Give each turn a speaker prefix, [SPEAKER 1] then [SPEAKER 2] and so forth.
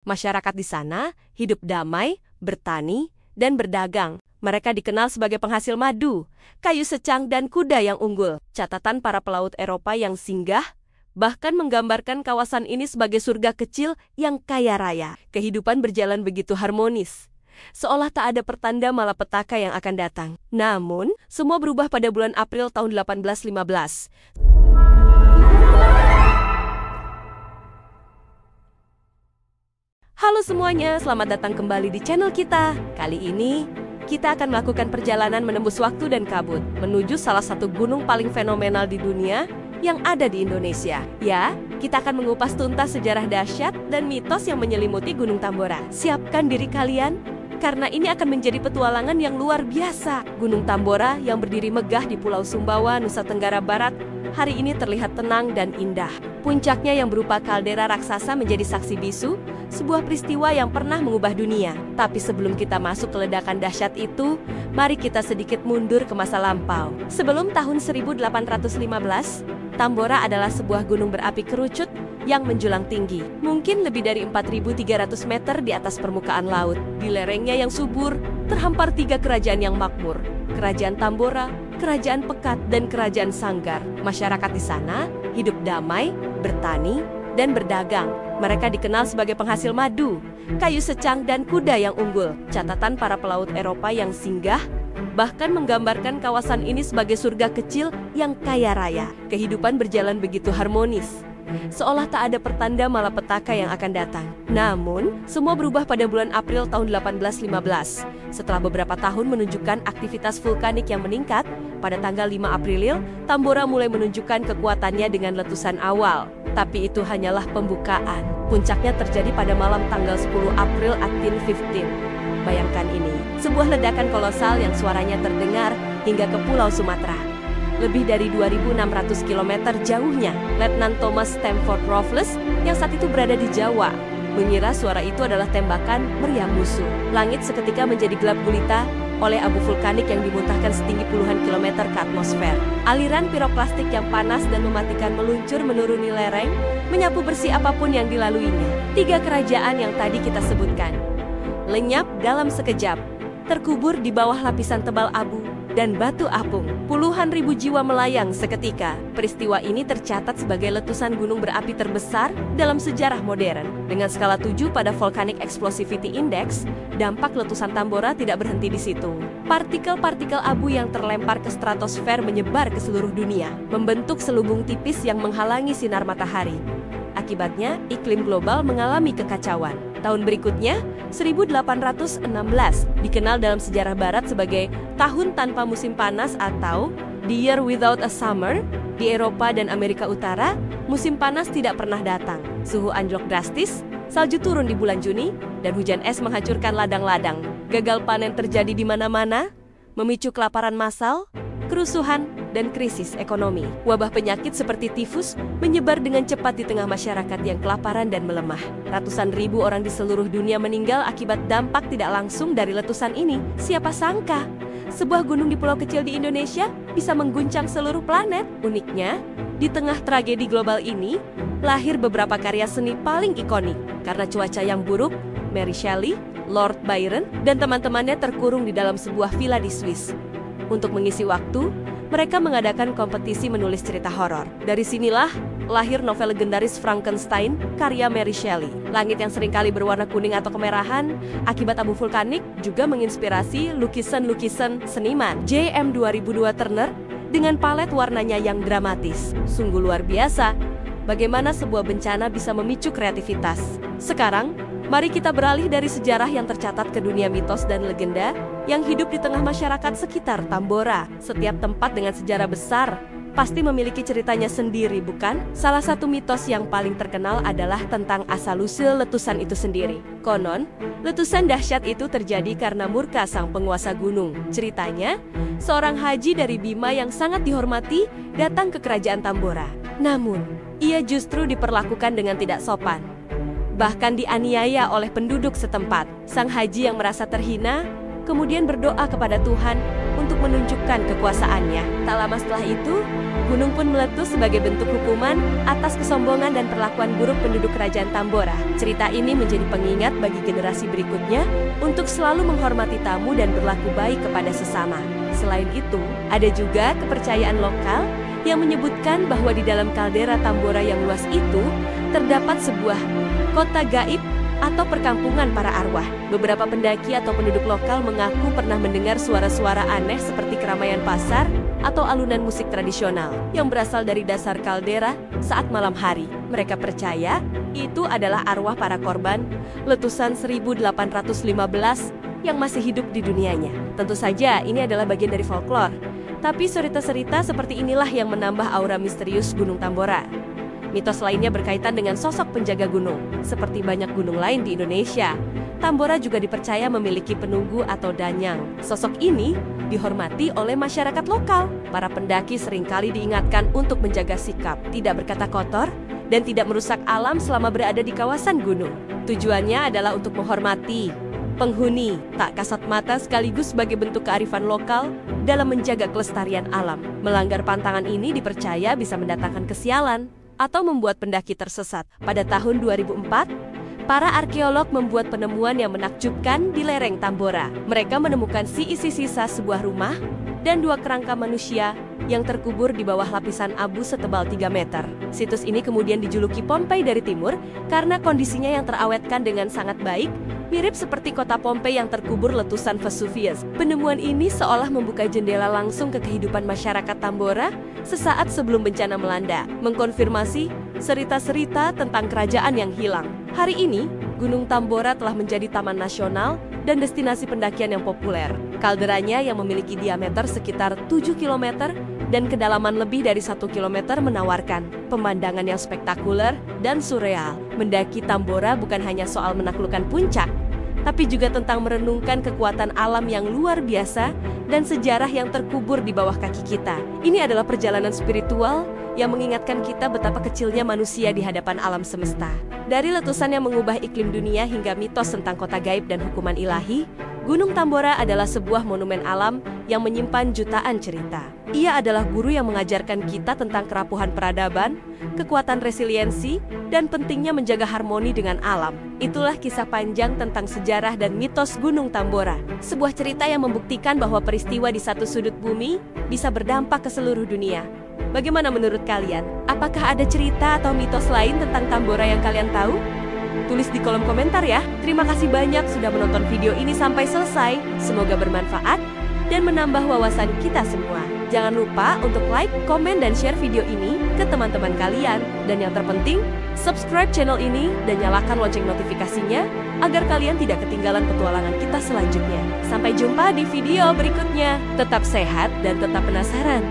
[SPEAKER 1] Masyarakat di sana hidup damai, bertani, dan berdagang. Mereka dikenal sebagai penghasil madu, kayu secang, dan kuda yang unggul. Catatan para pelaut Eropa yang singgah bahkan menggambarkan kawasan ini sebagai surga kecil yang kaya raya. Kehidupan berjalan begitu harmonis, seolah tak ada pertanda malapetaka yang akan datang. Namun, semua berubah pada bulan April tahun 1815. Halo semuanya, selamat datang kembali di channel kita. Kali ini, kita akan melakukan perjalanan menembus waktu dan kabut menuju salah satu gunung paling fenomenal di dunia yang ada di Indonesia. Ya, kita akan mengupas tuntas sejarah dahsyat dan mitos yang menyelimuti Gunung Tambora. Siapkan diri kalian, karena ini akan menjadi petualangan yang luar biasa. Gunung Tambora yang berdiri megah di Pulau Sumbawa, Nusa Tenggara Barat, hari ini terlihat tenang dan indah. Puncaknya yang berupa kaldera raksasa menjadi saksi bisu, sebuah peristiwa yang pernah mengubah dunia. Tapi sebelum kita masuk ke ledakan dahsyat itu, mari kita sedikit mundur ke masa lampau. Sebelum tahun 1815, Tambora adalah sebuah gunung berapi kerucut yang menjulang tinggi, mungkin lebih dari 4.300 meter di atas permukaan laut. Di lerengnya yang subur, terhampar 3 kerajaan yang makmur: Kerajaan Tambora, Kerajaan Pekat, dan Kerajaan Sanggar. Masyarakat di sana hidup damai, bertani, dan berdagang. Mereka dikenal sebagai penghasil madu, kayu secang, dan kuda yang unggul. Catatan para pelaut Eropa yang singgah bahkan menggambarkan kawasan ini sebagai surga kecil yang kaya raya. Kehidupan berjalan begitu harmonis, seolah tak ada pertanda malapetaka yang akan datang. Namun, semua berubah pada bulan April tahun 1815. Setelah beberapa tahun menunjukkan aktivitas vulkanik yang meningkat, pada tanggal 5 April, Tambora mulai menunjukkan kekuatannya dengan letusan awal. Tapi itu hanyalah pembukaan. Puncaknya terjadi pada malam tanggal 10 April 1815. Bayangkan ini, sebuah ledakan kolosal yang suaranya terdengar hingga ke Pulau Sumatera. Lebih dari 2.600 km jauhnya, Letnan Thomas Stamford Raffles yang saat itu berada di Jawa mengira suara itu adalah tembakan meriam musuh. Langit seketika menjadi gelap gulita oleh abu vulkanik yang dimuntahkan setinggi puluhan kilometer ke atmosfer. Aliran piroklastik yang panas dan mematikan meluncur menuruni lereng, menyapu bersih apapun yang dilaluinya. 3 kerajaan yang tadi kita sebutkan lenyap dalam sekejap, terkubur di bawah lapisan tebal abu dan batu apung. Puluhan ribu jiwa melayang seketika. Peristiwa ini tercatat sebagai letusan gunung berapi terbesar dalam sejarah modern. Dengan skala 7 pada Volcanic Explosivity Index, dampak letusan Tambora tidak berhenti di situ. Partikel-partikel abu yang terlempar ke stratosfer menyebar ke seluruh dunia, membentuk selubung tipis yang menghalangi sinar matahari. Akibatnya, iklim global mengalami kekacauan. Tahun berikutnya, 1816, dikenal dalam sejarah barat sebagai tahun tanpa musim panas atau The Year Without a Summer. Di Eropa dan Amerika Utara, musim panas tidak pernah datang. Suhu anjlok drastis, salju turun di bulan Juni, dan hujan es menghancurkan ladang-ladang. Gagal panen terjadi di mana-mana, memicu kelaparan massal, kerusuhan, dan krisis ekonomi. Wabah penyakit seperti tifus menyebar dengan cepat di tengah masyarakat yang kelaparan dan melemah. Ratusan ribu orang di seluruh dunia meninggal akibat dampak tidak langsung dari letusan ini. Siapa sangka, sebuah gunung di pulau kecil di Indonesia bisa mengguncang seluruh planet. Uniknya, di tengah tragedi global ini, lahir beberapa karya seni paling ikonik. Karena cuaca yang buruk, Mary Shelley, Lord Byron, dan teman-temannya terkurung di dalam sebuah villa di Swiss. Untuk mengisi waktu, mereka mengadakan kompetisi menulis cerita horor. Dari sinilah lahir novel legendaris Frankenstein, karya Mary Shelley. Langit yang seringkali berwarna kuning atau kemerahan akibat abu vulkanik juga menginspirasi lukisan-lukisan seniman J.M. 2002 Turner dengan palet warnanya yang dramatis. Sungguh luar biasa bagaimana sebuah bencana bisa memicu kreativitas. Sekarang, mari kita beralih dari sejarah yang tercatat ke dunia mitos dan legenda yang hidup di tengah masyarakat sekitar Tambora. Setiap tempat dengan sejarah besar pasti memiliki ceritanya sendiri, bukan? Salah satu mitos yang paling terkenal adalah tentang asal-usul letusan itu sendiri. Konon, letusan dahsyat itu terjadi karena murka sang penguasa gunung. Ceritanya, seorang haji dari Bima yang sangat dihormati datang ke kerajaan Tambora. Namun, ia justru diperlakukan dengan tidak sopan, bahkan dianiaya oleh penduduk setempat. Sang haji yang merasa terhina kemudian berdoa kepada Tuhan untuk menunjukkan kekuasaannya. Tak lama setelah itu, gunung pun meletus sebagai bentuk hukuman atas kesombongan dan perlakuan buruk penduduk kerajaan Tambora. Cerita ini menjadi pengingat bagi generasi berikutnya untuk selalu menghormati tamu dan berlaku baik kepada sesama. Selain itu, ada juga kepercayaan lokal yang menyebutkan bahwa di dalam kaldera Tambora yang luas itu terdapat sebuah kota gaib atau perkampungan para arwah. Beberapa pendaki atau penduduk lokal mengaku pernah mendengar suara-suara aneh seperti keramaian pasar atau alunan musik tradisional yang berasal dari dasar kaldera saat malam hari. Mereka percaya itu adalah arwah para korban letusan 1815 yang masih hidup di dunianya. Tentu saja ini adalah bagian dari folklore, tapi cerita-cerita seperti inilah yang menambah aura misterius Gunung Tambora. Mitos lainnya berkaitan dengan sosok penjaga gunung. Seperti banyak gunung lain di Indonesia, Tambora juga dipercaya memiliki penunggu atau danyang. Sosok ini dihormati oleh masyarakat lokal. Para pendaki seringkali diingatkan untuk menjaga sikap, tidak berkata kotor, dan tidak merusak alam selama berada di kawasan gunung. Tujuannya adalah untuk menghormati penghuni, tak kasat mata sekaligus sebagai bentuk kearifan lokal dalam menjaga kelestarian alam. Melanggar pantangan ini dipercaya bisa mendatangkan kesialan atau membuat pendaki tersesat. Pada tahun 2004, para arkeolog membuat penemuan yang menakjubkan di lereng Tambora. Mereka menemukan isi sisa sebuah rumah dan 2 kerangka manusia yang terkubur di bawah lapisan abu setebal 3 meter. Situs ini kemudian dijuluki Pompei dari timur karena kondisinya yang terawetkan dengan sangat baik, mirip seperti kota Pompei yang terkubur letusan Vesuvius. Penemuan ini seolah membuka jendela langsung ke kehidupan masyarakat Tambora sesaat sebelum bencana melanda, mengkonfirmasi cerita-cerita tentang kerajaan yang hilang. Hari ini, Gunung Tambora telah menjadi taman nasional dan destinasi pendakian yang populer. Kalderanya yang memiliki diameter sekitar 7 km dan kedalaman lebih dari 1 km menawarkan pemandangan yang spektakuler dan surreal. Mendaki Tambora bukan hanya soal menaklukkan puncak, tapi juga tentang merenungkan kekuatan alam yang luar biasa dan sejarah yang terkubur di bawah kaki kita. Ini adalah perjalanan spiritual yang mengingatkan kita betapa kecilnya manusia di hadapan alam semesta. Dari letusan yang mengubah iklim dunia hingga mitos tentang kota gaib dan hukuman ilahi, Gunung Tambora adalah sebuah monumen alam yang menyimpan jutaan cerita. Ia adalah guru yang mengajarkan kita tentang kerapuhan peradaban, kekuatan resiliensi, dan pentingnya menjaga harmoni dengan alam. Itulah kisah panjang tentang sejarah dan mitos Gunung Tambora. Sebuah cerita yang membuktikan bahwa peristiwa di satu sudut bumi bisa berdampak ke seluruh dunia. Bagaimana menurut kalian? Apakah ada cerita atau mitos lain tentang Tambora yang kalian tahu? Tulis di kolom komentar ya. Terima kasih banyak sudah menonton video ini sampai selesai. Semoga bermanfaat dan menambah wawasan kita semua. Jangan lupa untuk like, komen, dan share video ini ke teman-teman kalian. Dan yang terpenting, subscribe channel ini dan nyalakan lonceng notifikasinya agar kalian tidak ketinggalan petualangan kita selanjutnya. Sampai jumpa di video berikutnya. Tetap sehat dan tetap penasaran.